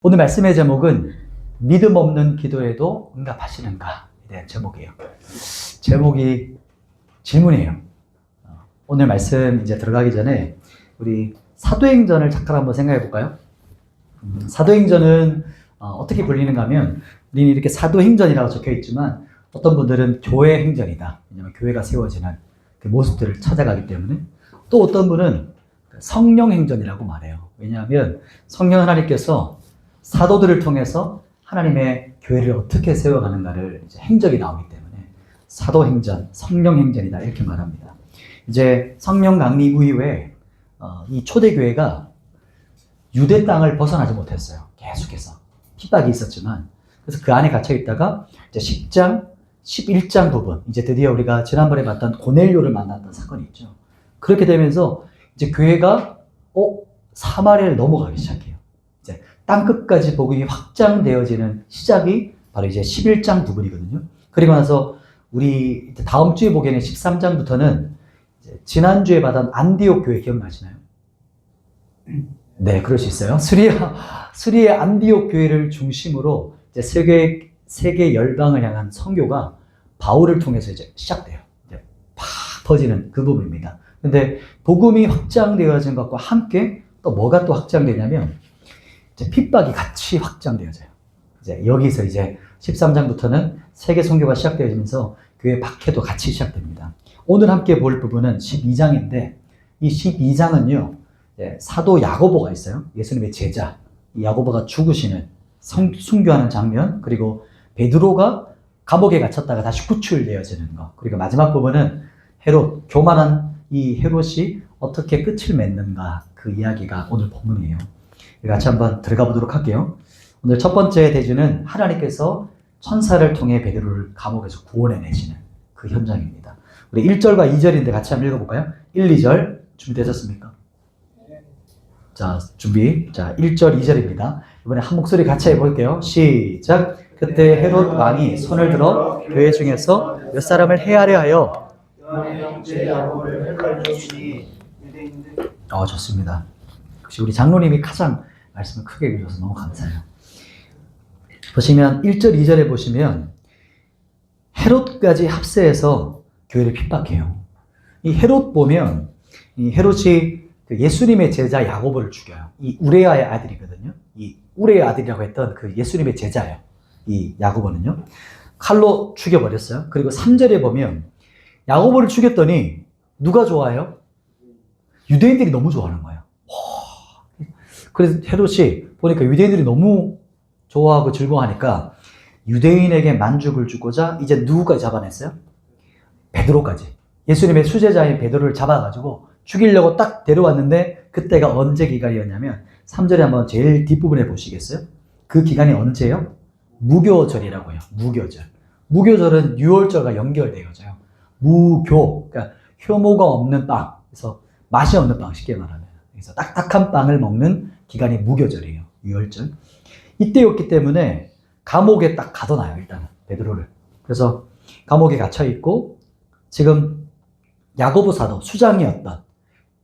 오늘 말씀의 제목은 믿음 없는 기도에도 응답하시는가에 대한 제목이에요. 제목이 질문이에요. 오늘 말씀 이제 들어가기 전에 우리 사도행전을 잠깐 한번 생각해 볼까요? 사도행전은 어떻게 불리는가 하면 우리는 이렇게 사도행전이라고 적혀 있지만 어떤 분들은 교회 행전이다. 왜냐하면 교회가 세워지는 그 모습들을 찾아가기 때문에. 또 어떤 분은 성령 행전이라고 말해요. 왜냐하면 성령 하나님께서 사도들을 통해서 하나님의 교회를 어떻게 세워가는가를 이제 행적이 나오기 때문에 사도행전, 성령행전이다 이렇게 말합니다. 이제 성령 강림 이후에 이 초대교회가 유대 땅을 벗어나지 못했어요. 계속해서 핍박이 있었지만, 그래서 그 안에 갇혀 있다가 이제 10장, 11장 부분, 이제 드디어 우리가 지난번에 봤던 고넬료를 만났던 사건이 있죠. 그렇게 되면서 이제 교회가 사마리아를 넘어가기 시작해요. 이제 땅끝까지 복음이 확장되어지는 시작이 바로 이제 11장 부분이거든요. 그리고 나서 우리 다음 주에 보기에는 13장부터는 지난주에 받은 안디옥 교회 기억나시나요? 네, 그럴 수 있어요. 스리의 안디옥 교회를 중심으로 이제 세계 열방을 향한 선교가 바울을 통해서 이제 시작돼요. 이제 팍 퍼지는 그 부분입니다. 근데 복음이 확장되어진 것과 함께 또 뭐가 또 확장되냐면 이제 핍박이 같이 확장되어져요. 이제 여기서 이제 13장부터는 세계 선교가 시작되어지면서 교회 박해도 같이 시작됩니다. 오늘 함께 볼 부분은 12장인데 이 12장은요, 사도 야고보가 있어요. 예수님의 제자. 이 야고보가 죽으시는 순교하는 장면, 그리고 베드로가 감옥에 갇혔다가 다시 구출되어지는 것, 그리고 마지막 부분은 헤롯, 교만한 이 헤롯이 어떻게 끝을 맺는가, 그 이야기가 오늘 본문이에요. 같이 한번 들어가 보도록 할게요. 오늘 첫 번째 대주는 하나님께서 천사를 통해 베드로를 감옥에서 구원해내시는 그 현장입니다. 우리 1절과 2절인데 같이 한번 읽어볼까요? 1, 2절 준비되셨습니까? 자, 준비. 자, 1절, 2절입니다. 이번에 한 목소리 같이 해볼게요. 시작. 그때 헤롯 왕이 손을 들어 교회 중에서 몇 사람을 해하려 하여 좋습니다. 혹시 우리 장로님이 가장 말씀을 크게 해주셔서 너무 감사해요. 보시면 1절, 2절에 보시면 헤롯까지 합세해서 교회를 핍박해요. 이 헤롯 보면 이 헤롯이 예수님의 제자 야고보를 죽여요. 이 우레아의 아들이거든요. 이 우레의 아들이라고 했던 그 예수님의 제자예요. 이 야고보는요. 칼로 죽여버렸어요. 그리고 3절에 보면 야고보를 죽였더니 누가 좋아해요? 유대인들이 너무 좋아하는 거예요. 그래서 헤롯이 보니까 유대인들이 너무 좋아하고 즐거워하니까 유대인에게 만족을 주고자 이제 누구까지 잡아냈어요? 베드로까지. 예수님의 수제자인 베드로를 잡아가지고 죽이려고 딱 데려왔는데 그때가 언제 기간이었냐면 3절에 한번 제일 뒷부분에 보시겠어요? 그 기간이 언제예요? 무교절이라고 해요. 무교절. 무교절은 유월절과 연결되어져요. 무교, 그러니까 효모가 없는 빵, 그래서 맛이 없는 빵, 쉽게 말하면. 그래서 딱딱한 빵을 먹는 기간이 무교절이에요. 유월절. 이때였기 때문에 감옥에 딱 가둬놔요, 일단은 베드로를. 그래서 감옥에 갇혀 있고 지금 야고보 사도, 수장이었던,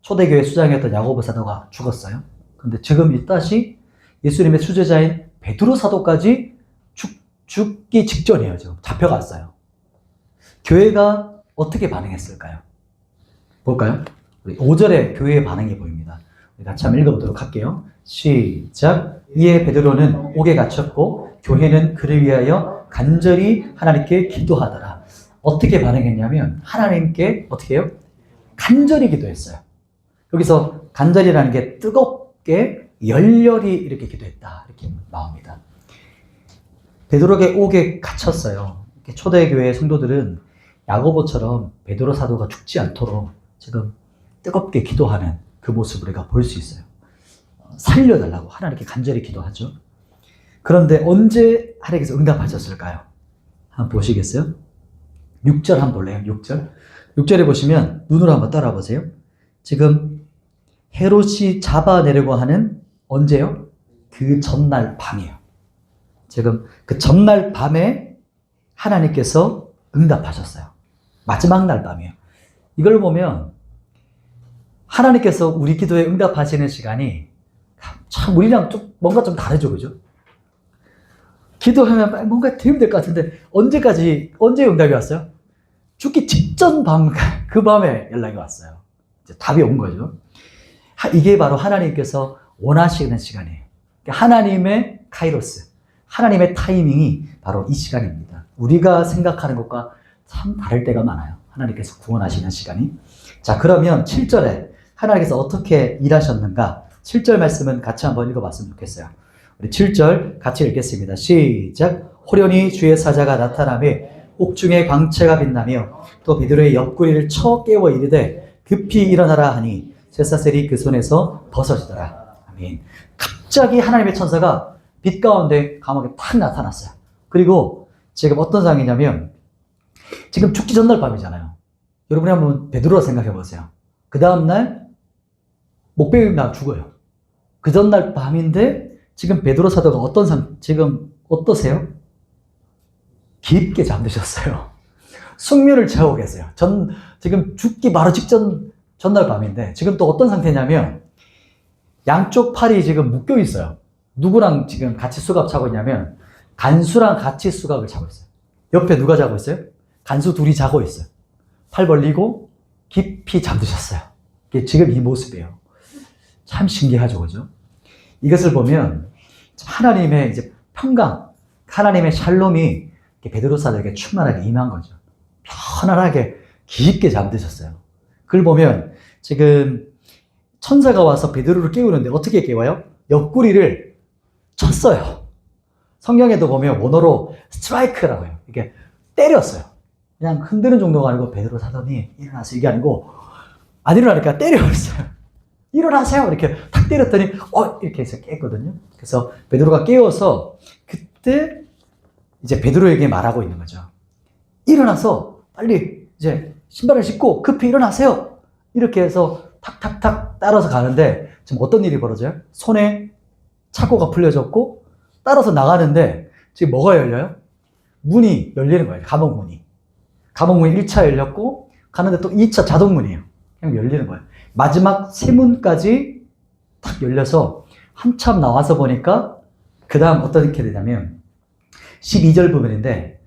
초대교회 수장이었던 야고보 사도가 죽었어요. 근데 지금 다시 예수님의 수제자인 베드로 사도까지 죽기 직전이에요. 지금 잡혀갔어요. 교회가 어떻게 반응했을까요? 볼까요? 우리 5절에 교회의 반응이 보입니다. 우리 같이 한번 읽어보도록 할게요. 시작. 이에 베드로는 옥에 갇혔고 교회는 그를 위하여 간절히 하나님께 기도하더라. 어떻게 반응했냐면 하나님께 어떻게 해요? 간절히 기도했어요. 여기서 간절이라는 게 뜨겁게 열렬히 이렇게 기도했다 이렇게 나옵니다. 베드로의 옥에 갇혔어요. 초대교회 성도들은 야고보처럼 베드로 사도가 죽지 않도록 지금 뜨겁게 기도하는 그 모습을 우리가 볼 수 있어요. 살려달라고 하나님께 간절히 기도하죠. 그런데 언제 하나님께서 응답하셨을까요? 한번 보시겠어요? 6절 한번 볼래요? 6절. 6절에 보시면 눈으로 한번 따라와 보세요. 지금 헤롯이 잡아내려고 하는 언제요? 그 전날 밤이에요. 지금 그 전날 밤에 하나님께서 응답하셨어요. 마지막 날 밤이에요. 이걸 보면 하나님께서 우리 기도에 응답하시는 시간이 참 우리랑 좀 뭔가 좀 다르죠, 그죠? 기도하면 뭔가 되면 될 것 같은데 언제 응답이 왔어요? 죽기 직전 그 밤에 연락이 왔어요. 이제 답이 온 거죠. 이게 바로 하나님께서 원하시는 시간이에요. 하나님의 카이로스, 하나님의 타이밍이 바로 이 시간입니다. 우리가 생각하는 것과 참 다를 때가 많아요. 하나님께서 구원하시는 시간이. 자, 그러면 7절에 하나님께서 어떻게 일하셨는가? 7절 말씀은 같이 한번 읽어봤으면 좋겠어요. 우리 7절 같이 읽겠습니다. 시작. 호련히 주의 사자가 나타나매 옥중에 광채가 빛나며 또 베드로의 옆구리를 쳐 깨워 이르되 급히 일어나라 하니 쇠사슬이 그 손에서 벗어지더라. 아멘. 갑자기 하나님의 천사가 빛 가운데 감옥에 탁 나타났어요. 그리고 지금 어떤 상황이냐면 지금 죽기 전날 밤이잖아요. 여러분이 한번 베드로라 생각해 보세요. 그 다음날 목베개 나 죽어요. 그 전날 밤인데 지금 베드로 사도가 지금 어떠세요? 깊게 잠드셨어요. 숙면을 취하고 계세요. 지금 죽기 바로 직전 전날 밤인데 지금 또 어떤 상태냐면 양쪽 팔이 지금 묶여 있어요. 누구랑 지금 같이 수갑 차고 있냐면 간수랑 같이 수갑을 차고 있어요. 옆에 누가 자고 있어요? 간수 둘이 자고 있어요. 팔 벌리고 깊이 잠드셨어요. 이게 지금 이 모습이에요. 참 신기하죠, 그죠? 이것을 보면 하나님의 이제 평강, 하나님의 샬롬이 베드로 사도에게 충만하게 임한 거죠. 편안하게 깊게 잠드셨어요. 그걸 보면 지금 천사가 와서 베드로를 깨우는데 어떻게 깨워요? 옆구리를 쳤어요. 성경에도 보면 원어로 스트라이크라고 해요. 이게 때렸어요. 그냥 흔드는 정도가 아니고 베드로 사도니 일어나서 이게 아니고 안 일어나니까 때려버렸어요. 일어나세요. 이렇게 탁 때렸더니 이렇게 해서 깼거든요. 그래서 베드로가 깨워서 그때 이제 베드로에게 말하고 있는 거죠. 일어나서 빨리 이제 신발을 신고 급히 일어나세요. 이렇게 해서 탁탁탁 따라서 가는데 지금 어떤 일이 벌어져요? 손에 착고가 풀려졌고 따라서 나가는데 지금 뭐가 열려요? 문이 열리는 거예요. 감옥문이. 감옥문이 1차 열렸고 가는데 또 2차 자동문이에요. 그냥 열리는 거예요. 마지막 세 문까지 탁 열려서 한참 나와서 보니까 그 다음 어떻게 되냐면 12절 부분인데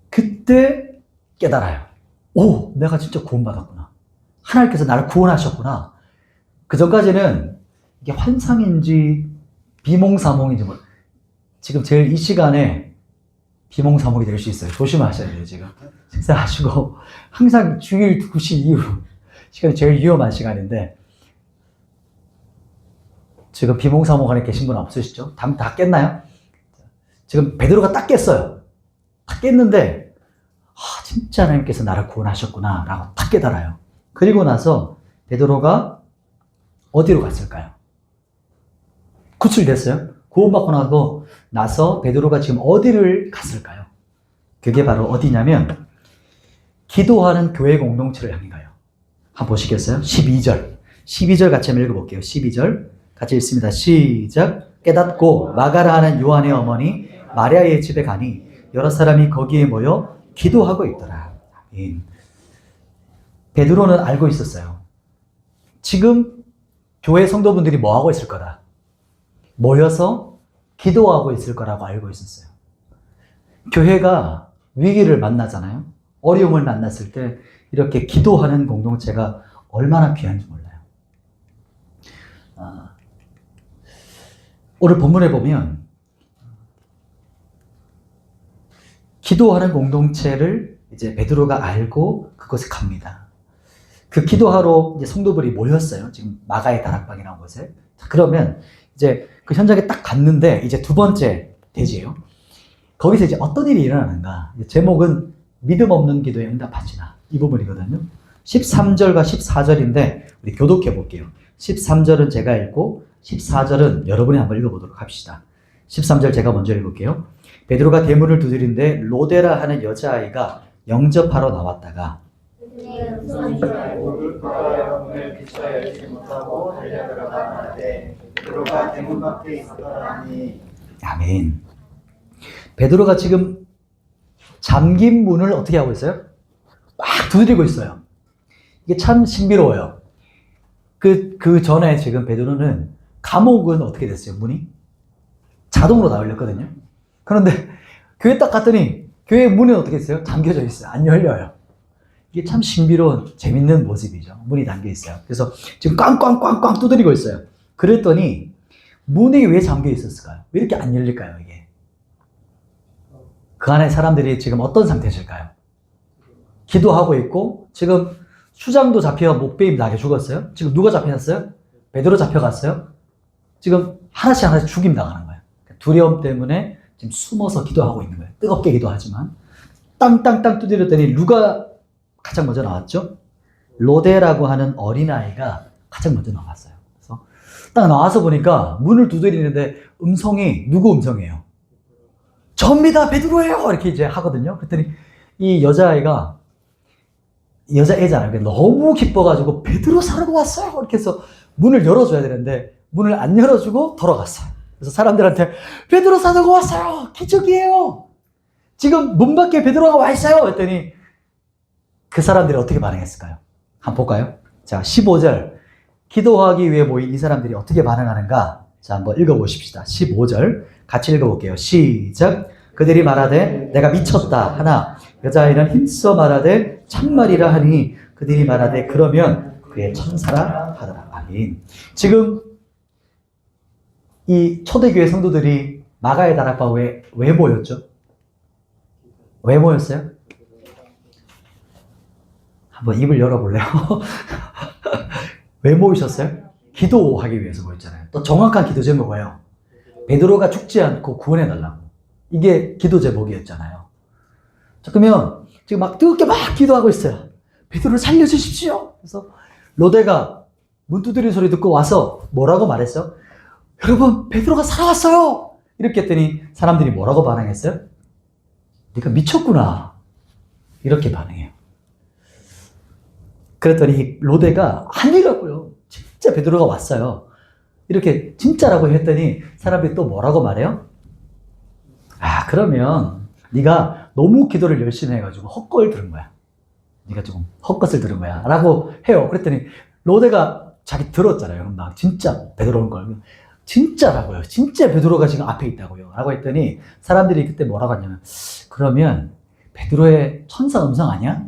그때 깨달아요. 오, 내가 진짜 구원받았구나. 하나님께서 나를 구원하셨구나. 그 전까지는 이게 환상인지 비몽사몽인지 지금 제일 이 시간에 비몽사몽이 될 수 있어요. 조심하셔야 돼요, 지금. 식사하시고 항상 주일 2시 이후 시간이 제일 위험한 시간인데 지금 비몽사몽 안에 계신 분 없으시죠? 다 깼나요? 지금 베드로가 딱 깼어요. 딱 깼는데 진짜 하나님께서 나를 구원하셨구나 라고 딱 깨달아요. 그리고 나서 베드로가 어디로 갔을까요? 구출됐어요. 구원받고 나서 베드로가 지금 어디를 갔을까요? 그게 바로 어디냐면 기도하는 교회 공동체를 향해 가요. 한번 보시겠어요? 12절 같이 한번 읽어볼게요. 12절 같이 읽습니다. 시작. 깨닫고 마가라 하는 요한의 어머니 마리아의 집에 가니 여러 사람이 거기에 모여 기도하고 있더라. 아멘. 베드로는 알고 있었어요. 지금 교회 성도분들이 뭐 하고 있을 거다. 모여서 기도하고 있을 거라고 알고 있었어요. 교회가 위기를 만나잖아요. 어려움을 만났을 때 이렇게 기도하는 공동체가 얼마나 귀한지 몰라요. 오늘 본문에 보면 기도하는 공동체를 이제 베드로가 알고 그곳에 갑니다. 그 기도하러 이제 성도들이 모였어요. 지금 마가의 다락방이라는 곳에. 그러면 이제 그 현장에 딱 갔는데 이제 두 번째 대지예요. 거기서 이제 어떤 일이 일어나는가. 제목은 믿음 없는 기도에 응답하지나 이 부분이거든요. 13절과 14절인데 우리 교독해 볼게요. 13절은 제가 읽고 14절은 여러분이 한번 읽어보도록 합시다. 13절 제가 먼저 읽을게요. 베드로가 대문을 두드린데 로데라 하는 여자아이가 영접하러 나왔다가 아멘. 베드로가 지금 잠긴 문을 어떻게 하고 있어요? 막 두드리고 있어요. 이게 참 신비로워요. 그 전에 지금 베드로는 감옥은 어떻게 됐어요? 문이? 자동으로 다 열렸거든요. 그런데 교회 딱 갔더니 교회 문이 어떻게 있어요? 잠겨져 있어요. 안 열려요. 이게 참 신비로운 재밌는 모습이죠. 문이 잠겨 있어요. 그래서 지금 꽝꽝꽝꽝 두드리고 있어요. 그랬더니 문이 왜 잠겨 있었을까요? 왜 이렇게 안 열릴까요, 이게? 그 안에 사람들이 지금 어떤 상태실까요? 기도하고 있고, 지금 수장도 잡혀 목베임 나게 죽었어요. 지금 누가 잡혀갔어요? 베드로 잡혀갔어요. 지금 하나씩 하나씩 죽임 당하는 거예요. 두려움 때문에 지금 숨어서 기도하고 있는 거예요. 뜨겁게 기도하지만. 땅땅땅 두드렸더니 누가 가장 먼저 나왔죠? 로데라고 하는 어린아이가 가장 먼저 나왔어요. 그래서 딱 나와서 보니까 문을 두드리는데 음성이 누구 음성이에요? 접니다, 베드로예요! 이렇게 이제 하거든요. 그랬더니 이 여자아이가, 여자애잖아요. 너무 기뻐가지고 베드로 사러 왔어요! 이렇게 해서 문을 열어줘야 되는데 문을 안 열어주고 돌아갔어요. 그래서 사람들한테 베드로 사러 왔어요! 기적이에요! 지금 문 밖에 베드로가 와 있어요! 했더니 그 사람들이 어떻게 반응했을까요? 한번 볼까요? 자, 15절. 기도하기 위해 모인 이 사람들이 어떻게 반응하는가? 자, 한번 읽어보십시다. 15절. 같이 읽어볼게요. 시작. 그들이 말하되 내가 미쳤다 하나 여자아이는 힘써 말하되 참말이라 하니 그들이 말하되 그러면 그의 천사라 하더라. 아멘. 지금 이 초대교회 성도들이 마가의 다락방 왜 모였죠? 왜 모였어요? 한번 입을 열어볼래요? 왜 모이셨어요? 기도하기 위해서 모였잖아요. 또 정확한 기도 제목은 뭐예요? 베드로가 죽지 않고 구원해달라고. 이게 기도 제목이었잖아요. 자, 그러면 지금 막 뜨겁게 막 기도하고 있어요. 베드로를 살려주십시오. 그래서 로데가 문 두드리는 소리 듣고 와서 뭐라고 말했어요? 여러분, 베드로가 살아왔어요. 이렇게 했더니 사람들이 뭐라고 반응했어요? 네가 미쳤구나. 이렇게 반응해요. 그랬더니 로데가 아니라고요. 진짜 베드로가 왔어요. 이렇게 진짜라고 했더니 사람들이 또 뭐라고 말해요? 아, 그러면 네가 너무 기도를 열심히 해가지고 헛걸 들은 거야. 네가 조금 헛것을 들은 거야. 라고 해요. 그랬더니 로데가 자기 들었잖아요. 막 진짜 베드로인 걸. 진짜라고요. 진짜 베드로가 지금 앞에 있다고요. 라고 했더니 사람들이 그때 뭐라고 하냐면 그러면 베드로의 천사 음성 아니야?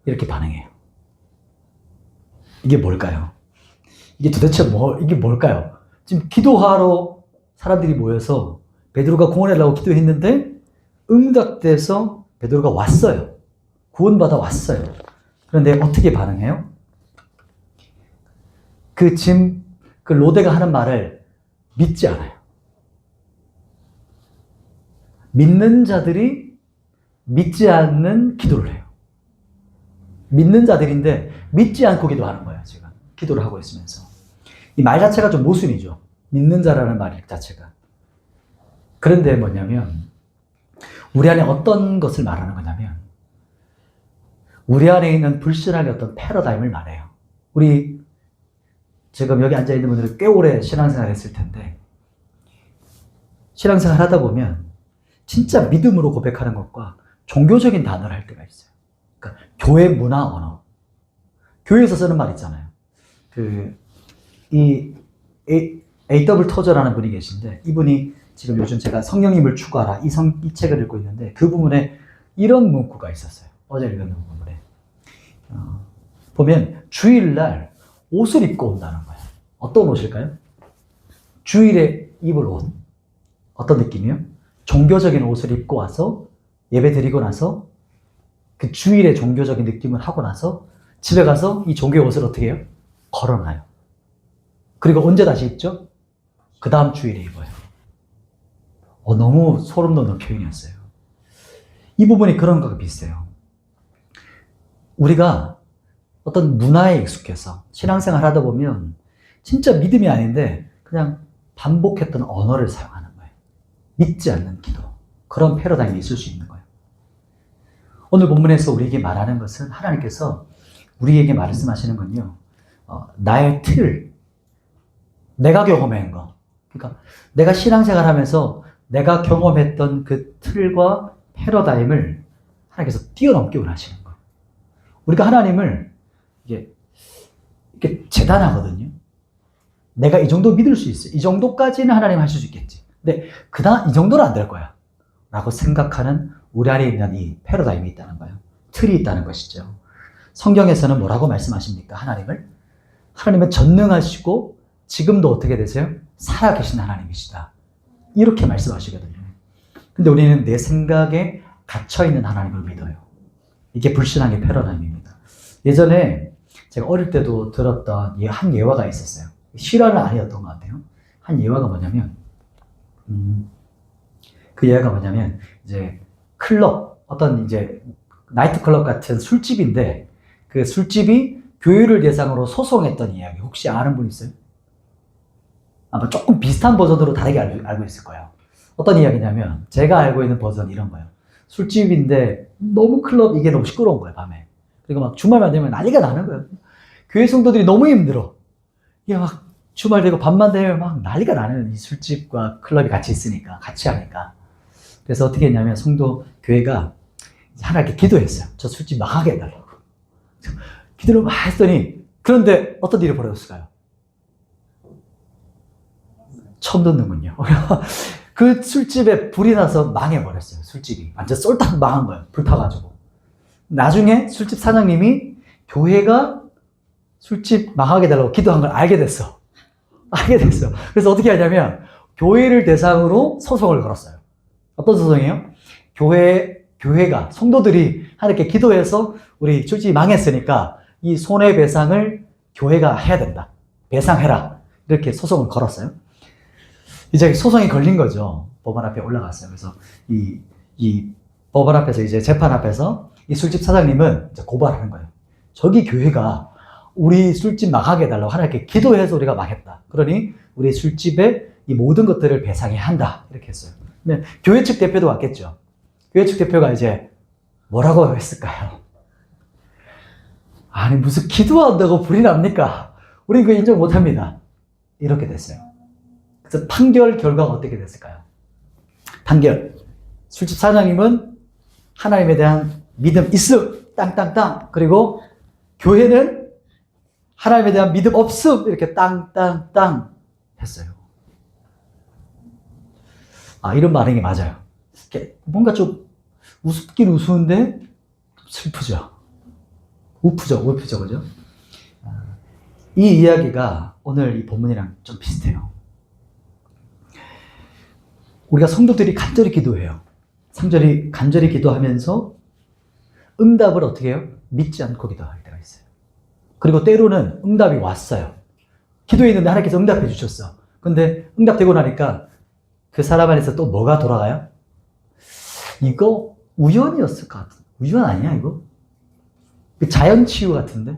이렇게 반응해요. 이게 뭘까요? 이게 도대체 이게 뭘까요? 지금 기도하러 사람들이 모여서 베드로가 구원하려고 기도했는데 응답돼서 베드로가 왔어요. 구원받아 왔어요. 그런데 어떻게 반응해요? 그 로데가 하는 말을 믿지 않아요. 믿는 자들이 믿지 않는 기도를 해요. 믿는 자들인데 믿지 않고 기도하는 거예요. 지금 기도를 하고 있으면서 이 말 자체가 좀 모순이죠. 믿는 자라는 말 자체가. 그런데 뭐냐면 우리 안에 어떤 것을 말하는 거냐면 우리 안에 있는 불신앙의 어떤 패러다임을 말해요. 우리 지금 여기 앉아있는 분들은 꽤 오래 신앙생활 했을 텐데 신앙생활 하다 보면 진짜 믿음으로 고백하는 것과 종교적인 단어를 할 때가 있어요. 그러니까 교회 문화 언어. 교회에서 쓰는 말 있잖아요. A.W. 터저라는 분이 계신데 이분이 지금 요즘 제가 성령님을 추구하라 이 책을 읽고 있는데 그 부분에 이런 문구가 있었어요. 어제 읽었는 부분에 보면 주일날 옷을 입고 온다는 거예요. 어떤 옷일까요? 주일에 입을 옷. 어떤 느낌이요? 종교적인 옷을 입고 와서 예배 드리고 나서 그 주일의 종교적인 느낌을 하고 나서 집에 가서 이 종교 옷을 어떻게 해요? 걸어놔요. 그리고 언제 다시 입죠? 그 다음 주일에 입어요. 너무 소름 돋는 표현이었어요. 이 부분이 그런 것과 비슷해요. 우리가 어떤 문화에 익숙해서 신앙생활 하다 보면 진짜 믿음이 아닌데 그냥 반복했던 언어를 사용하는 거예요. 믿지 않는 기도. 그런 패러다임이 있을 수 있는 거예요. 오늘 본문에서 우리에게 말하는 것은 하나님께서 우리에게 말씀하시는 건요. 나의 틀, 내가 경험한 거. 그러니까 내가 신앙생활 하면서 내가 경험했던 그 틀과 패러다임을 하나님께서 뛰어넘기 원하시는 거예요. 우리가 하나님을 이렇게 재단하거든요. 내가 이 정도 믿을 수 있어. 이 정도까지는 하나님 하실 수 있겠지. 근데 이 정도는 안 될 거야. 라고 생각하는 우리 안에 있는 이 패러다임이 있다는 거예요. 틀이 있다는 것이죠. 성경에서는 뭐라고 말씀하십니까? 하나님은 전능하시고 지금도 어떻게 되세요? 살아계신 하나님이시다. 이렇게 말씀하시거든요. 근데 우리는 내 생각에 갇혀있는 하나님을 믿어요. 이게 불신앙의 패러다임입니다. 예전에 제가 어릴 때도 들었던 한 예화가 있었어요. 실화는 아니었던 것 같아요. 한 예화가 뭐냐면, 그 예화가 뭐냐면, 이제 클럽, 어떤 이제 나이트클럽 같은 술집인데, 그 술집이 교회를 대상으로 소송했던 이야기. 혹시 아는 분 있어요? 아마 조금 비슷한 버전으로 다르게 알고 있을 거예요. 어떤 이야기냐면, 제가 알고 있는 버전은 이런 거예요. 술집인데, 너무 이게 너무 시끄러운 거예요, 밤에. 그리고 막 주말만 되면 난리가 나는 거예요. 교회 성도들이 너무 힘들어. 이게 막 주말 되고 밤만 되면 막 난리가 나는 이 술집과 클럽이 같이 있으니까, 같이 하니까. 그래서 어떻게 했냐면, 교회가 하나님께 기도했어요. 저 술집 망하게 해달라고. 기도를 막 했더니, 그런데 어떤 일이 벌어졌을까요? 처음 듣는군요. 그 술집에 불이 나서 망해버렸어요. 술집이. 완전 쏠딱 망한 거예요. 불타가지고. 나중에 술집 사장님이 교회가 술집 망하게 해달라고 기도한 걸 알게 됐어. 그래서 어떻게 하냐면, 교회를 대상으로 소송을 걸었어요. 어떤 소송이에요? 교회가, 성도들이 하나님께 기도해서 우리 술집이 망했으니까 이 손해배상을 교회가 해야 된다. 배상해라. 이렇게 소송을 걸었어요. 이제 소송이 걸린 거죠. 법원 앞에 올라갔어요. 그래서 이 법원 앞에서 이제 재판 앞에서 이 술집 사장님은 이제 고발하는 거예요. 저기 교회가 우리 술집 망하게 해달라고 하나님께 기도해서 우리가 망했다. 그러니 우리 술집의 이 모든 것들을 배상해야 한다. 이렇게 했어요. 근데 교회 측 대표도 왔겠죠. 교회 측 대표가 이제 뭐라고 했을까요? 아니, 무슨 기도한다고 불이 납니까? 우린 그거 인정 못 합니다. 이렇게 됐어요. 그래서 판결 결과가 어떻게 됐을까요? 판결. 술집 사장님은 하나님에 대한 믿음 있음, 땅땅땅. 그리고 교회는 하나님에 대한 믿음 없음, 이렇게 땅땅땅 했어요. 이런 반응이 맞아요. 뭔가 좀 우습긴 우스운데 슬프죠. 우프죠, 그죠? 이 이야기가 오늘 이 본문이랑 좀 비슷해요. 우리가 성도들이 간절히 기도해요. 간절히 기도하면서 응답을 어떻게 해요? 믿지 않고 기도할 때가 있어요. 그리고 때로는 응답이 왔어요. 기도했는데 하나님께서 응답해 주셨어. 근데 응답되고 나니까 그 사람 안에서 또 뭐가 돌아가요? 이거 우연이었을 것 같은. 우연 아니야, 이거? 자연치유 같은데?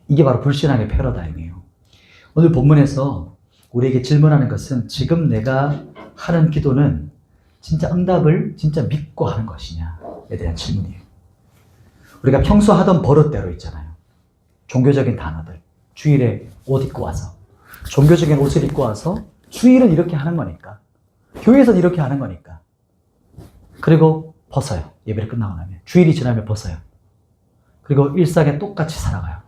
이게 바로 불신앙의 패러다임이에요. 오늘 본문에서 우리에게 질문하는 것은 지금 내가 하는 기도는 진짜 응답을 진짜 믿고 하는 것이냐에 대한 질문이에요. 우리가 평소 하던 버릇대로 있잖아요. 종교적인 단어들. 주일에 옷 입고 와서. 종교적인 옷을 입고 와서 주일은 이렇게 하는 거니까. 교회에서는 이렇게 하는 거니까. 그리고 벗어요. 예배를 끝나고 나면. 주일이 지나면 벗어요. 그리고 일상에 똑같이 살아가요.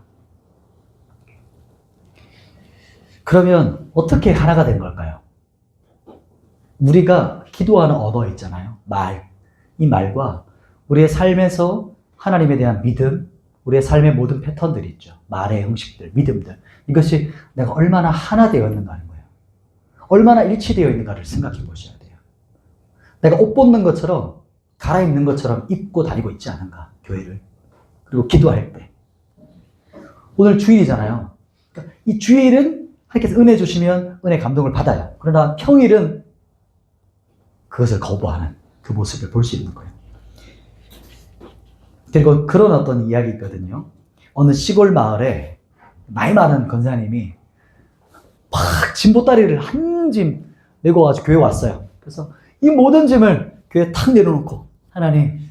그러면 어떻게 하나가 된 걸까요? 우리가 기도하는 언어 있잖아요. 말. 이 말과 우리의 삶에서 하나님에 대한 믿음, 우리의 삶의 모든 패턴들이 있죠. 말의 형식들, 믿음들. 이것이 내가 얼마나 하나 되어 있는가 하는 거예요. 얼마나 일치되어 있는가를 생각해 보셔야 돼요. 내가 옷 벗는 것처럼, 갈아입는 것처럼 입고 다니고 있지 않은가, 교회를. 그리고 기도할 때. 오늘 주일이잖아요. 그러니까 이 주일은 하나님께서 은혜 주시면 은혜 감동을 받아요. 그러나 평일은 그것을 거부하는 그 모습을 볼 수 있는 거예요. 그리고 그런 어떤 이야기 있거든요. 어느 시골 마을에 나이 많은 권사님이 막 짐보따리를 한 짐 메고 와서 교회 왔어요. 그래서 이 모든 짐을 교회에 탁 내려놓고 하나님,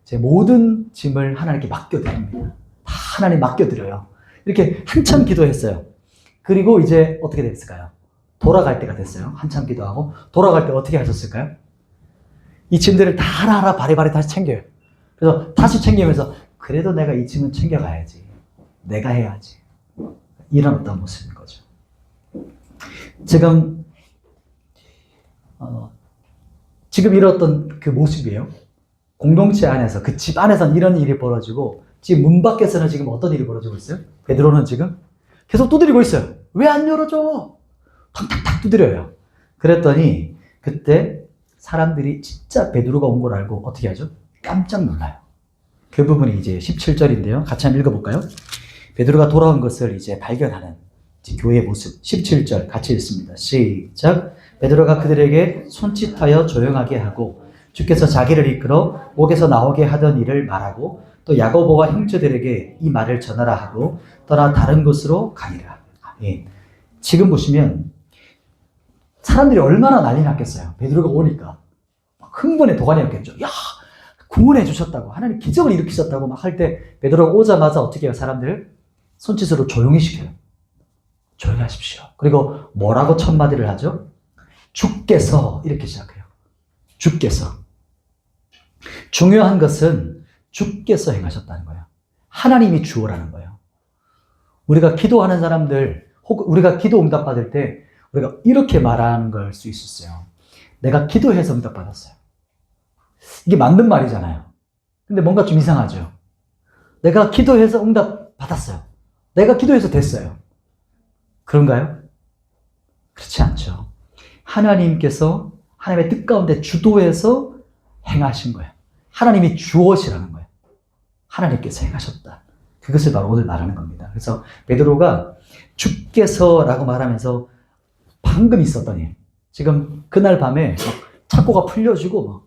제 모든 짐을 하나님께 맡겨드립니다. 다 하나님 맡겨드려요. 이렇게 한참 기도했어요. 그리고 이제 어떻게 됐을까요? 돌아갈 때가 됐어요. 한참 기도하고 돌아갈 때 어떻게 하셨을까요? 이 짐들을 다 하나하나 바리바리 다시 챙겨요. 그래서 다시 챙기면서 그래도 내가 이 짐은 챙겨가야지. 내가 해야지. 이런 어떤 모습인 거죠. 지금 지금 이뤘던 그 모습이에요. 공동체 안에서, 그 집 안에서는 이런 일이 벌어지고, 지금 문 밖에서는 지금 어떤 일이 벌어지고 있어요? 베드로는 지금 계속 두드리고 있어요. 왜 안 열어줘? 탁탁탁 두드려요. 그랬더니 그때 사람들이 진짜 베드로가 온 걸 알고 어떻게 하죠? 깜짝 놀라요. 그 부분이 이제 17절인데요. 같이 한번 읽어볼까요? 베드로가 돌아온 것을 이제 발견하는 교회의 모습. 17절 같이 읽습니다. 시작. 베드로가 그들에게 손짓하여 조용하게 하고 주께서 자기를 이끌어 옥에서 나오게 하던 일을 말하고 또 야고보와 형제들에게 이 말을 전하라 하고 떠나 다른 곳으로 가니라. 아멘. 지금 보시면 사람들이 얼마나 난리 났겠어요. 베드로가 오니까 흥분의 도가니였겠죠. 야, 구원해 주셨다고, 하나님 기적을 일으키셨다고 막 할 때 베드로가 오자마자 어떻게 해요? 사람들 손짓으로 조용히 시켜요. 조용히 하십시오. 그리고 뭐라고 첫 마디를 하죠? 주께서, 이렇게 시작해요. 주께서. 중요한 것은 주께서 행하셨다는 거예요. 하나님이 주어라는 거예요. 우리가 기도하는 사람들, 혹은 우리가 기도 응답 받을 때 우리가 이렇게 말하는 걸 수 있었어요. 내가 기도해서 응답 받았어요. 이게 맞는 말이잖아요. 근데 뭔가 좀 이상하죠. 내가 기도해서 응답 받았어요. 내가 기도해서 됐어요. 그런가요? 그렇지 않죠. 하나님께서 하나님의 뜻 가운데 주도해서 행하신 거예요. 하나님이 주어시라는 거예요. 하나님께서 행하셨다. 그것을 바로 오늘 말하는 겁니다. 그래서 베드로가 주께서라고 말하면서 방금 있었던 일, 지금 그날 밤에 막 창고가 풀려지고 막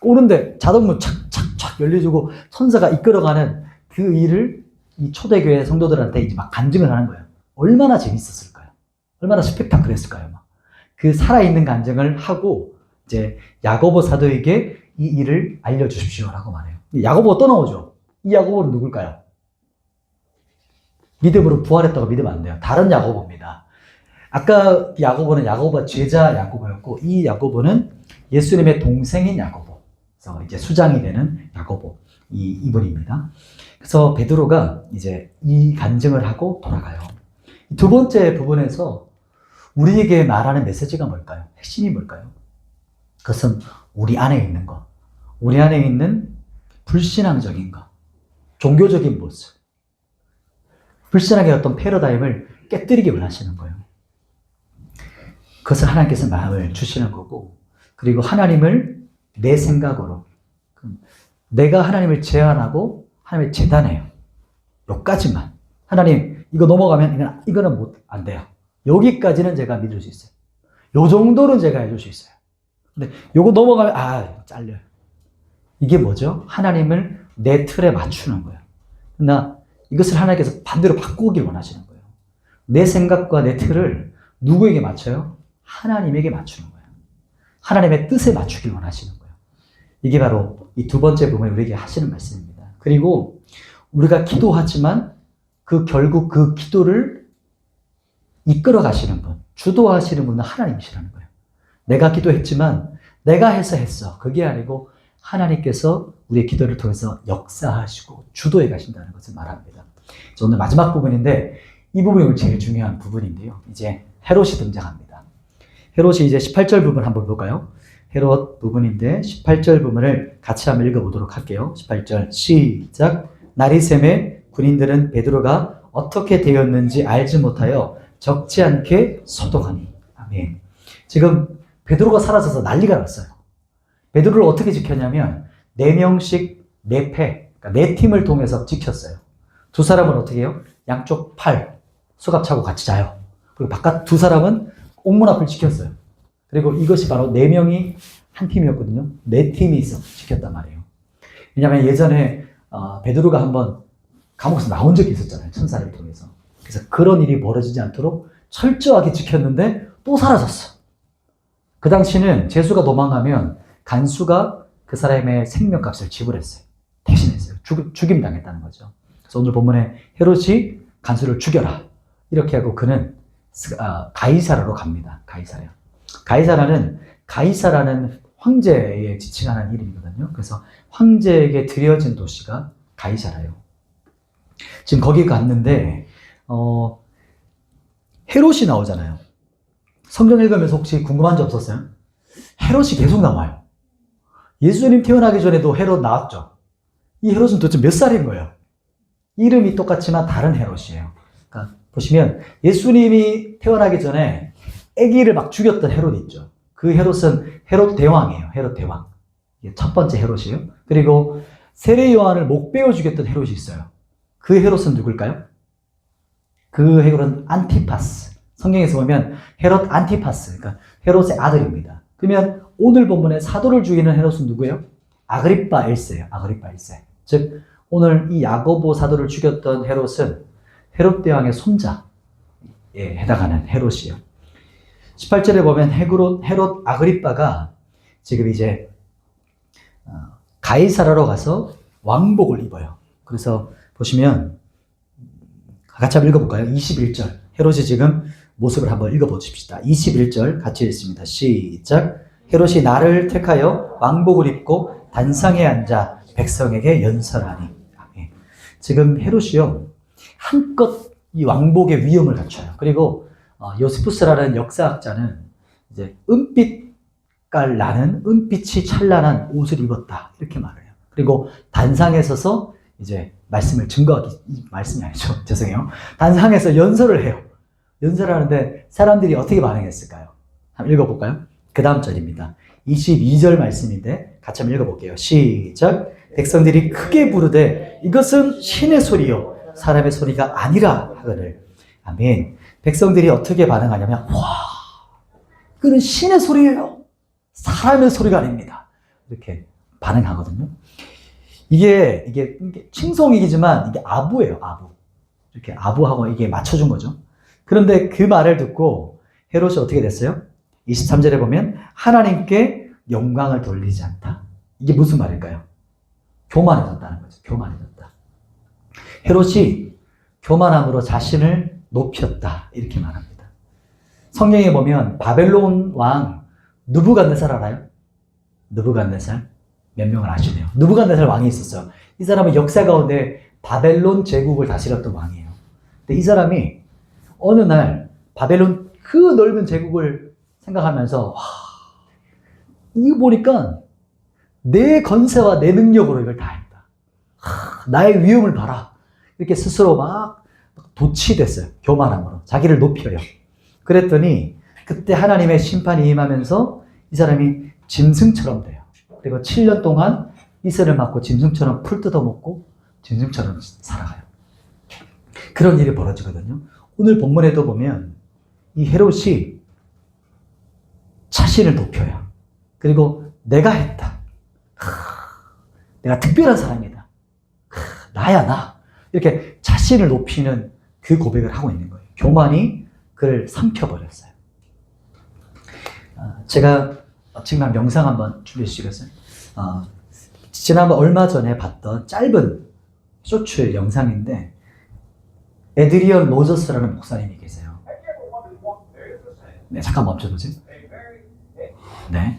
오는데 자동문 착착착 열려주고 천사가 이끌어가는 그 일을 이 초대교회 성도들한테 이제 막 간증을 하는 거예요. 얼마나 재밌었을까요? 얼마나 스펙타클했을까요? 그 살아있는 간증을 하고 이제 야고보 사도에게 이 일을 알려주십시오라고 말해요. 야고보가 또 나오죠. 이 야고보는 누굴까요? 믿음으로 부활했다고 믿으면 안 돼요. 다른 야고보입니다. 아까 야고보는 야고보가 제자 야고보였고, 이 야고보는 예수님의 동생인 야고보. 그래서 이제 수장이 되는 야고보, 이분입니다. 그래서 베드로가 이제 이 간증을 하고 돌아가요. 두 번째 부분에서 우리에게 말하는 메시지가 뭘까요? 핵심이 뭘까요? 그것은 우리 안에 있는 것, 우리 안에 있는 불신앙적인 것, 종교적인 모습, 불신앙의 어떤 패러다임을 깨뜨리기 원하시는 거예요. 그것을 하나님께서 마음을 주시는 거고, 그리고 하나님을 내 생각으로, 내가 하나님을 제한하고 하나님을 재단해요. 여기까지만. 하나님, 이거 넘어가면 이거는 안 돼요. 여기까지는 제가 믿을 수 있어요. 요 정도는 제가 해줄 수 있어요. 근데 요거 넘어가면, 잘려요. 이게 뭐죠? 하나님을 내 틀에 맞추는 거예요. 그러나 이것을 하나님께서 반대로 바꾸길 원하시는 거예요. 내 생각과 내 틀을 누구에게 맞춰요? 하나님에게 맞추는 거예요. 하나님의 뜻에 맞추길 원하시는 거예요. 이게 바로 이 두 번째 부분에 우리에게 하시는 말씀입니다. 그리고 우리가 기도하지만 결국 그 기도를 이끌어 가시는 분, 주도하시는 분은 하나님이시라는 거예요. 내가 기도했지만 내가 해서 했어. 그게 아니고 하나님께서 우리의 기도를 통해서 역사하시고 주도해 가신다는 것을 말합니다. 오늘 마지막 부분인데 이 부분이 제일 중요한 부분인데요. 이제 헤롯이 등장합니다. 헤롯이 이제 18절 부분 한번 볼까요? 헤롯 부분인데 18절 부분을 같이 한번 읽어보도록 할게요. 18절 시작. 날이 새매 군인들은 베드로가 어떻게 되었는지 알지 못하여 적지 않게 소동하니. 아멘. 지금 베드로가 사라져서 난리가 났어요. 베드로를 어떻게 지켰냐면 4명씩 4패, 그러니까 4팀을 통해서 지켰어요. 두 사람은 어떻게 해요? 양쪽 팔 수갑 차고 같이 자요. 그리고 바깥 두 사람은 옥문 앞을 지켰어요. 그리고 이것이 바로 4명이 한 팀이었거든요. 4팀이 있어 지켰단 말이에요. 왜냐하면 예전에 베드로가 한번 감옥에서 나온 적이 있었잖아요. 천사를 통해서. 그래서 그런 일이 벌어지지 않도록 철저하게 지켰는데 또 사라졌어. 그 당시는 죄수가 도망가면 간수가 그 사람의 생명값을 지불했어요. 대신했어요. 죽임당했다는 거죠. 그래서 오늘 본문에 헤롯이 간수를 죽여라. 이렇게 하고 그는 가이사라로 갑니다. 가이사라는 황제에 지칭하는 이름이거든요. 그래서 황제에게 드려진 도시가 가이사라예요. 지금 거기 갔는데 헤롯이 나오잖아요. 성경 읽으면서 혹시 궁금한 점 없었어요? 헤롯이 계속 나와요. 예수님 태어나기 전에도 헤롯 나왔죠. 이 헤롯은 도대체 몇 살인 거예요? 이름이 똑같지만 다른 헤롯이에요. 그러니까 보시면 예수님이 태어나기 전에 아기를 막 죽였던 헤롯 있죠. 그 헤롯은 헤롯 대왕이에요. 헤롯 대왕. 이게 첫 번째 헤롯이에요. 그리고 세례 요한을 목 베어 죽였던 헤롯이 있어요. 그 헤롯은 누굴까요? 그 헤롯은 안티파스. 성경에서 보면 헤롯 안티파스, 그러니까 헤롯의 아들입니다. 그러면 오늘 본문에 사도를 죽이는 헤롯은 누구예요? 아그리파 1세예요. 아그리파 1세. 즉 오늘 이 야고보 사도를 죽였던 헤롯은 헤롯 대왕의 손자에 해당하는 헤롯이요. 18절에 보면 헤롯 아그리파가 지금 이제 가이사라로 가서 왕복을 입어요. 그래서 보시면 같이 한번 읽어볼까요? 21절. 헤롯이 지금 모습을 한번 읽어보십시다. 21절 같이 읽습니다. 시작. 헤롯이 나를 택하여 왕복을 입고 단상에 앉아 백성에게 연설하니. 지금 헤롯이요, 한껏 이 왕복의 위엄을 갖춰요. 그리고 요세푸스라는 역사학자는 이제 은빛깔 나는 은빛이 찬란한 옷을 입었다 이렇게 말해요. 그리고 단상에 서서 이제 말씀을 증거하기, 말씀이 아니죠. 죄송해요. 단상에서 연설을 해요. 연설을 하는데 사람들이 어떻게 반응했을까요? 한번 읽어볼까요? 그 다음 절입니다. 22절 말씀인데 같이 한번 읽어볼게요. 시작. 백성들이 크게 부르되 이것은 신의 소리요 사람의 소리가 아니라 하거늘. 아멘. 백성들이 어떻게 반응하냐면, 와, 이거는 신의 소리예요. 사람의 소리가 아닙니다. 이렇게 반응하거든요. 이게 칭송이지만 이게 아부예요, 아부. 이렇게 아부하고 이게 맞춰준 거죠. 그런데 그 말을 듣고 헤롯이 어떻게 됐어요? 23절에 보면 하나님께 영광을 돌리지 않다. 이게 무슨 말일까요? 교만해졌다는 거죠. 교만해졌다. 헤롯이 교만함으로 자신을 높였다. 이렇게 말합니다. 성경에 보면 바벨론 왕 느부갓네살 알아요? 느부갓네살? 몇 명을 아시네요. 느부갓네살 왕이 있었어요. 이 사람은 역사 가운데 바벨론 제국을 다스렸던 왕이에요. 근데 이 사람이 어느 날 바벨론 그 넓은 제국을 생각하면서, 와, 이거 보니까 내 건세와 내 능력으로 이걸 다 했다. 나의 위엄을 봐라. 이렇게 스스로 막 도취됐어요. 교만함으로. 자기를 높여요. 그랬더니 그때 하나님의 심판이 임하면서 이 사람이 짐승처럼 돼요. 그리고 7년 동안 이슬을 맞고 짐승처럼 풀 뜯어먹고 짐승처럼 살아가요. 그런 일이 벌어지거든요. 오늘 본문에도 보면 이 헤롯이 자신을 높여요. 그리고 내가 했다. 내가 특별한 사람이다. 나야 나. 이렇게 자신을 높이는 그 고백을 하고 있는 거예요. 교만이 그를 삼켜버렸어요. 제가 지금 한 영상 한번 준비해 주시겠어요? 지난번 얼마 전에 봤던 짧은 쇼츠 영상인데 에드리언 로저스라는 목사님이 계세요. 네, 잠깐 멈춰보세요. 네,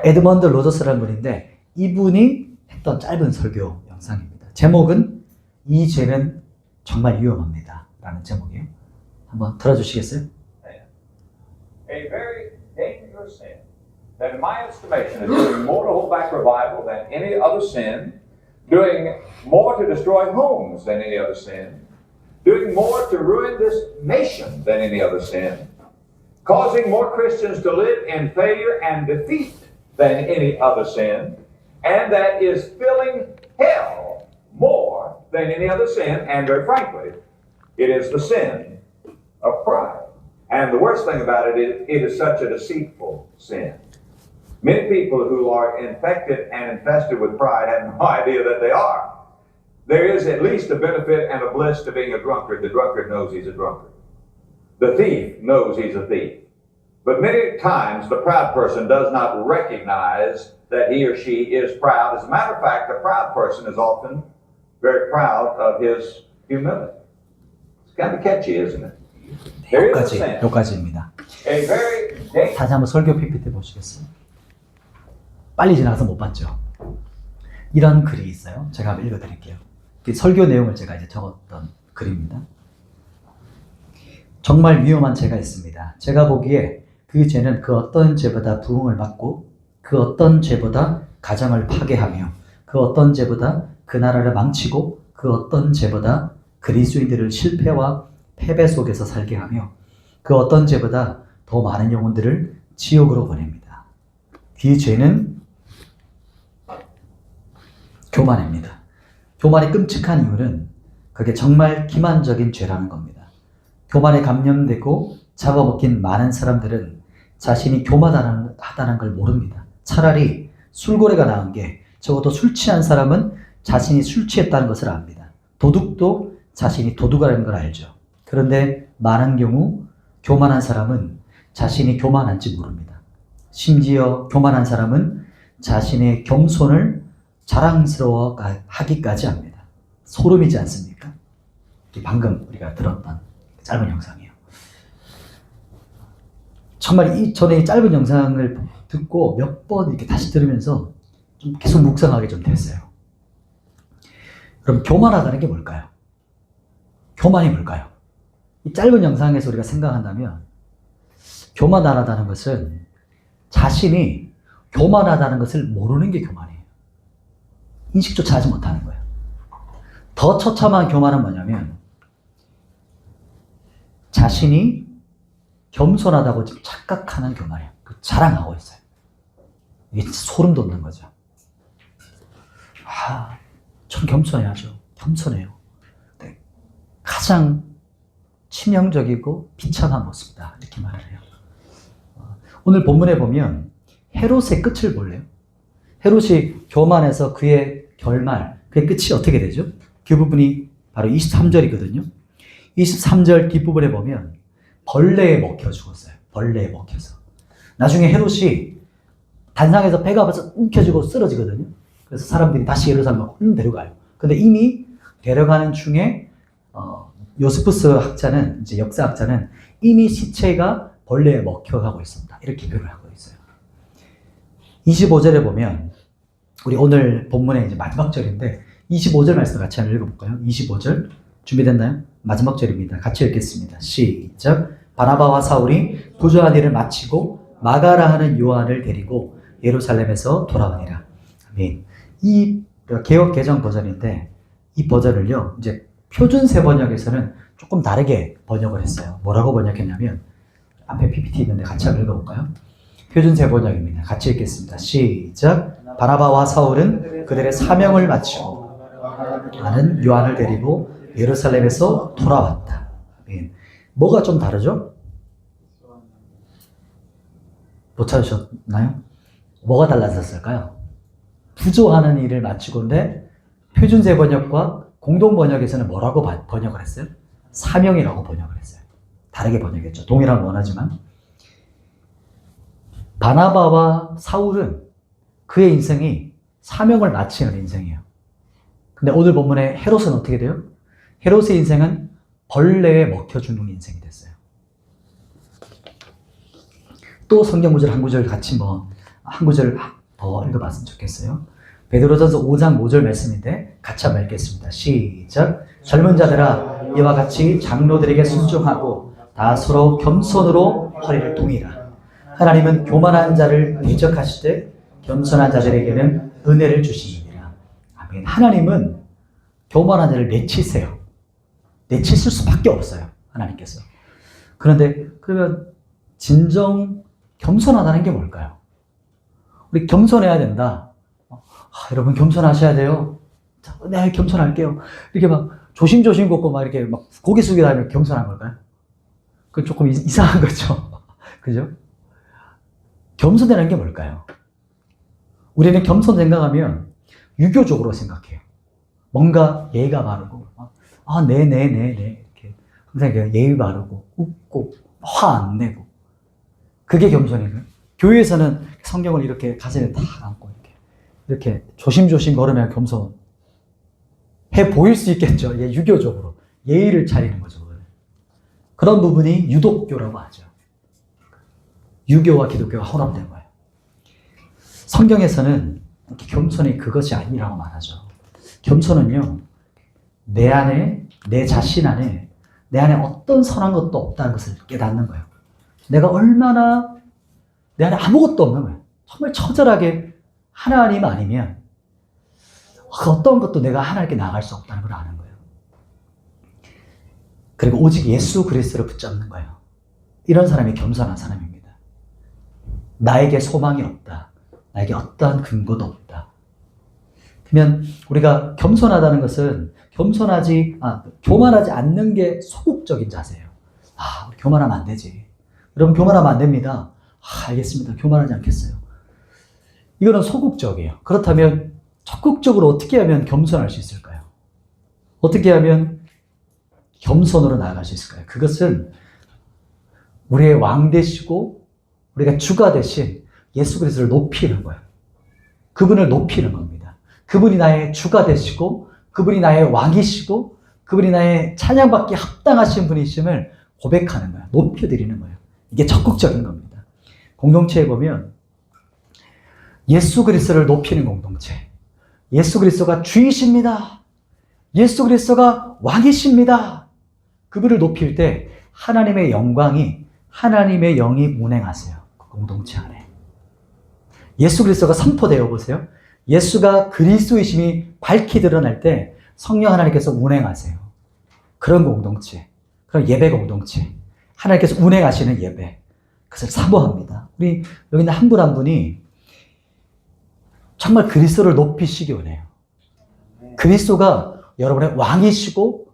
에드먼드 로저스라는 분인데 이분이 했던 짧은 설교 영상입니다. 제목은 이 죄는 정말 위험합니다 라는 제목이에요. 한번 들어주시겠어요? A very dangerous sin that in my estimation is doing more to hold back revival than any other sin, doing more to destroy homes than any other sin, doing more to ruin this nation than any other sin, causing more Christians to live in failure and defeat than any other sin, and that is filling hell more than any other sin, and very frankly, it is the sin of pride. And the worst thing about it is it is such a deceitful sin. Many people who are infected and infested with pride have no idea that they are. There is at least a benefit and a bliss to being a drunkard. The drunkard knows he's a drunkard. The thief knows he's a thief. But many times the proud person does not recognize that he or she is proud. As a matter of fact, the proud person is often very proud of his humility. It's kind of catchy, isn't it? 여기까지입니다. 다시 한번 설교 PPT 보시겠어요? 빨리 지나가서 못 봤죠? 이런 글이 있어요. 제가 한번 읽어드릴게요. 설교 내용을 제가 이제 적었던 글입니다. 정말 위험한 죄가 있습니다. 제가 보기에 그 죄는 그 어떤 죄보다 부흥을 받고 그 어떤 죄보다 가정을 파괴하며 그 어떤 죄보다 그 나라를 망치고 그 어떤 죄보다 그리스도인들을 실패와 패배 속에서 살게 하며 그 어떤 죄보다 더 많은 영혼들을 지옥으로 보냅니다. 그 죄는 교만입니다. 교만이 끔찍한 이유는 그게 정말 기만적인 죄라는 겁니다. 교만에 감염되고 잡아먹힌 많은 사람들은 자신이 교만하다는 걸 모릅니다. 차라리 술고래가 나은 게 적어도 술 취한 사람은 자신이 술 취했다는 것을 압니다. 도둑도 자신이 도둑이라는 걸 알죠. 그런데 많은 경우 교만한 사람은 자신이 교만한지 모릅니다. 심지어 교만한 사람은 자신의 겸손을 자랑스러워 하기까지 합니다. 소름이지 않습니까? 방금 우리가 들었던 짧은 영상이에요. 정말 전에 이 짧은 영상을 듣고 몇 번 이렇게 다시 들으면서 좀 계속 묵상하게 좀 됐어요. 그럼 교만하다는 게 뭘까요? 교만이 뭘까요? 이 짧은 영상에서 우리가 생각한다면 교만하다는 것은 자신이 교만하다는 것을 모르는 게 교만이에요. 인식조차 하지 못하는 거예요. 더 처참한 교만은 뭐냐면 자신이 겸손하다고 지금 착각하는 교만이에요. 자랑하고 있어요. 이게 소름 돋는 거죠. 전 겸손해야죠. 겸손해요. 네. 가장 치명적이고 비참한 모습이다. 이렇게 말을 해요. 오늘 본문에 보면 헤롯의 끝을 볼래요? 헤롯이 교만해서 그의 결말, 그의 끝이 어떻게 되죠? 그 부분이 바로 23절이거든요. 23절 뒷부분에 보면 벌레에 먹혀 죽었어요. 벌레에 먹혀서. 나중에 헤롯이 단상에서 배가 아파서 움켜쥐고 쓰러지거든요. 그래서 사람들이 다시 예루살렘으로 데려가요. 근데 이미 데려가는 중에 요스푸스 학자는, 이제 역사학자는 이미 시체가 벌레에 먹혀가고 있습니다. 이렇게 표현을 하고 있어요. 25절에 보면 우리 오늘 본문의 이제 마지막 절인데 25절 말씀 같이 한번 읽어볼까요? 25절 준비됐나요? 마지막 절입니다. 같이 읽겠습니다. 시작. 바나바와 사울이 부조한 일을 마치고 마가라 하는 요한을 데리고 예루살렘에서 돌아오니라. 아멘. 이 개역 개정 버전인데 이 버전을요 이제 표준세 번역에서는 조금 다르게 번역을 했어요. 뭐라고 번역했냐면 앞에 PPT 있는데 같이 한번 읽어볼까요? 표준세 번역입니다. 같이 읽겠습니다. 시작. 바나바와 사울은 그들의 사명을 마치고 나는 요한을 데리고 예루살렘에서 돌아왔다. 아멘. 뭐가 좀 다르죠? 못 찾으셨나요? 뭐가 달라졌을까요? 부조하는 일을 마치고인데 표준세 번역과 공동 번역에서는 뭐라고 번역을 했어요? 사명이라고 번역을 했어요. 다르게 번역했죠. 동일한 원어지만 바나바와 사울은 그의 인생이 사명을 마치는 인생이에요. 근데 오늘 본문의 헤롯은 어떻게 돼요? 헤롯의 인생은 벌레에 먹혀 죽는 인생이 됐어요. 또 성경 구절 한 구절 같이 한 구절 더 읽어봤으면 좋겠어요. 베드로전서 5장 5절 말씀인데 같이 한번 읽겠습니다. 시작. 젊은 자들아 이와 같이 장로들에게 순종하고 다 서로 겸손으로 허리를 동이라. 하나님은 교만한 자를 대적하실 때 겸손한 자들에게는 은혜를 주시니라. 아멘. 하나님은 교만한 자를 내치세요. 내치실 수밖에 없어요. 하나님께서. 그런데 그러면 진정 겸손하다는 게 뭘까요? 우리 겸손해야 된다. 여러분 겸손하셔야 돼요. 자, 네, 겸손할게요. 이렇게 막 조심조심 걷고 막 이렇게 막 고개 숙여 다니면 겸손한 걸까요? 그 조금 이상한 거죠. 그죠? 겸손이라는 게 뭘까요? 우리는 겸손 생각하면 유교적으로 생각해요. 뭔가 예의가 바르고, 네네네네. 이렇게 항상 예의 바르고, 웃고, 화 안 내고. 그게 겸손이고요. 교회에서는 성경을 이렇게 가슴에 다 안고 이렇게 조심조심 걸으면 겸손 해 보일 수 있겠죠. 예, 유교적으로 예의를 차리는 거죠. 그런 부분이 유독교라고 하죠. 유교와 기독교가 혼합된 거예요. 성경에서는 겸손이 그것이 아니라고 말하죠. 겸손은요, 내 안에, 내 자신 안에, 내 안에 어떤 선한 것도 없다는 것을 깨닫는 거예요. 내가 얼마나 내 안에 아무것도 없는 거예요. 정말 처절하게 하나님 아니면 어떤 것도 내가 하나님께 나아갈 수 없다는 걸 아는 거예요. 그리고 오직 예수 그리스도를 붙잡는 거예요. 이런 사람이 겸손한 사람입니다. 나에게 소망이 없다. 나에게 어떠한 근거도 없다. 그러면 우리가 겸손하다는 것은 교만하지 않는 게 소극적인 자세예요. 우리 교만하면 안 되지. 여러분, 교만하면 안 됩니다. 알겠습니다. 교만하지 않겠어요. 이거는 소극적이에요. 그렇다면 적극적으로 어떻게 하면 겸손할 수 있을까요? 어떻게 하면 겸손으로 나아갈 수 있을까요? 그것은 우리의 왕 되시고 우리가 주가 되신 예수 그리스도를 높이는 거예요. 그분을 높이는 겁니다. 그분이 나의 주가 되시고 그분이 나의 왕이시고 그분이 나의 찬양받기 합당하신 분이심을 고백하는 거예요. 높여드리는 거예요. 이게 적극적인 겁니다. 공동체에 보면 예수 그리스도를 높이는 공동체, 예수 그리스도가 주이십니다. 예수 그리스도가 왕이십니다. 그분을 높일 때 하나님의 영광이, 하나님의 영이 운행하세요. 그 공동체 안에. 예수 그리스도가 선포되어 보세요. 예수가 그리스도이심이 밝히 드러날 때 성령 하나님께서 운행하세요. 그런 공동체, 그런 예배 공동체, 하나님께서 운행하시는 예배, 그것을 사모합니다. 우리 여기 있는 한 분 한 분이 정말 그리스도를 높이시기 원해요. 그리스도가 여러분의 왕이시고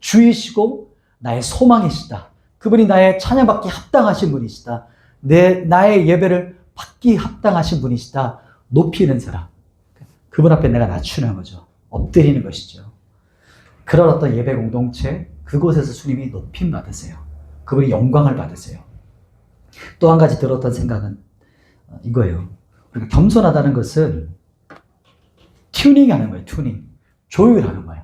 주이시고 나의 소망이시다. 그분이 나의 찬양받기 합당하신 분이시다. 나의 예배를 받기 합당하신 분이시다. 높이는 사람. 그분 앞에 내가 낮추는 거죠. 엎드리는 것이죠. 그런 어떤 예배 공동체, 그곳에서 주님이 높임 받으세요. 그분이 영광을 받으세요. 또 한 가지 들었던 생각은 이거예요. 우리가 겸손하다는 것은 튜닝하는 거예요. 조율하는 거예요.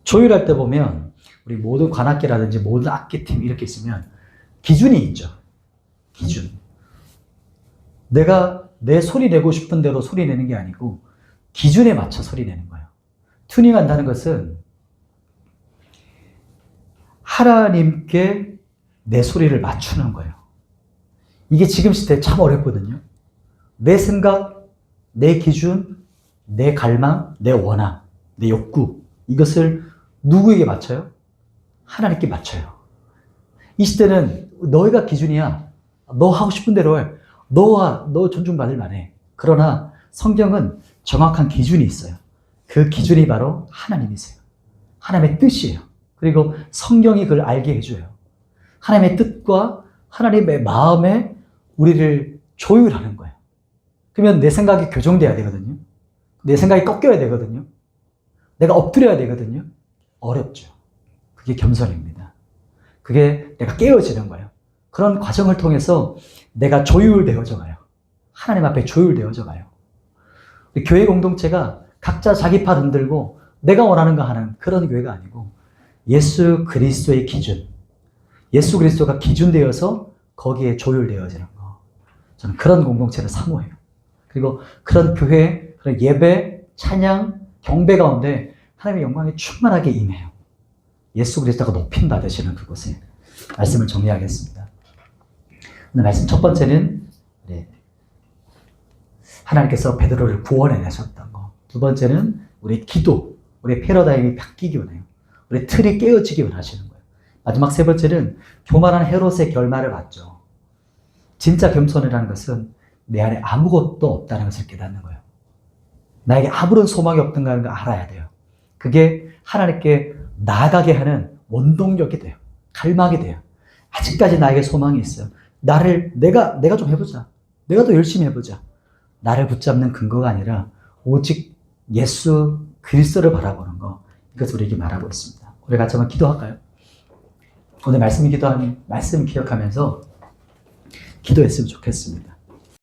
조율할 때 보면 우리 모든 관악기라든지 모든 악기팀 이렇게 있으면 기준이 있죠. 기준. 내가 내 소리 내고 싶은 대로 소리 내는 게 아니고 기준에 맞춰 소리 내는 거예요. 튜닝한다는 것은 하나님께 내 소리를 맞추는 거예요. 이게 지금 시대에 참 어렵거든요. 내 생각, 내 기준, 내 갈망, 내 원함, 내 욕구, 이것을 누구에게 맞춰요? 하나님께 맞춰요. 이 시대는 너희가 기준이야. 너 하고 싶은 대로 해. 너 존중받을 만해. 그러나 성경은 정확한 기준이 있어요. 그 기준이 바로 하나님이세요. 하나님의 뜻이에요. 그리고 성경이 그걸 알게 해줘요. 하나님의 뜻과 하나님의 마음에 우리를 조율하는 거예요. 그러면 내 생각이 교정돼야 되거든요. 내 생각이 꺾여야 되거든요. 내가 엎드려야 되거든요. 어렵죠. 그게 겸손입니다. 그게 내가 깨어지는 거예요. 그런 과정을 통해서 내가 조율되어져 가요. 하나님 앞에 조율되어져 가요. 교회 공동체가 각자 자기 파 흔들고 내가 원하는 거 하는 그런 교회가 아니고 예수 그리스도의 기준, 예수 그리스도가 기준되어서 거기에 조율되어지는 거. 저는 그런 공동체를 사모해요. 그리고 그런 교회, 그런 예배, 찬양, 경배 가운데 하나님의 영광이 충만하게 임해요. 예수 그리스도가 높임 받으시는 그곳에. 말씀을 정리하겠습니다. 오늘 말씀 첫 번째는 하나님께서 베드로를 구원해내셨던 거. 두 번째는 우리 기도, 우리 패러다임이 바뀌기 원해요. 우리 틀이 깨어지기 원하시는 거예요. 마지막 세 번째는 교만한 헤롯의 결말을 봤죠. 진짜 겸손이라는 것은 내 안에 아무것도 없다는 것을 깨닫는 거예요. 나에게 아무런 소망이 없던가는 걸 알아야 돼요. 그게 하나님께 나아가게 하는 원동력이 돼요. 갈망이 돼요. 아직까지 나에게 소망이 있어요. 내가 좀 해보자. 내가 더 열심히 해보자. 나를 붙잡는 근거가 아니라 오직 예수 그리스도를 바라보는 거. 이것을 우리에게 말하고 있습니다. 우리 같이 한번 기도할까요? 오늘 말씀 기억하면서 기도했으면 좋겠습니다.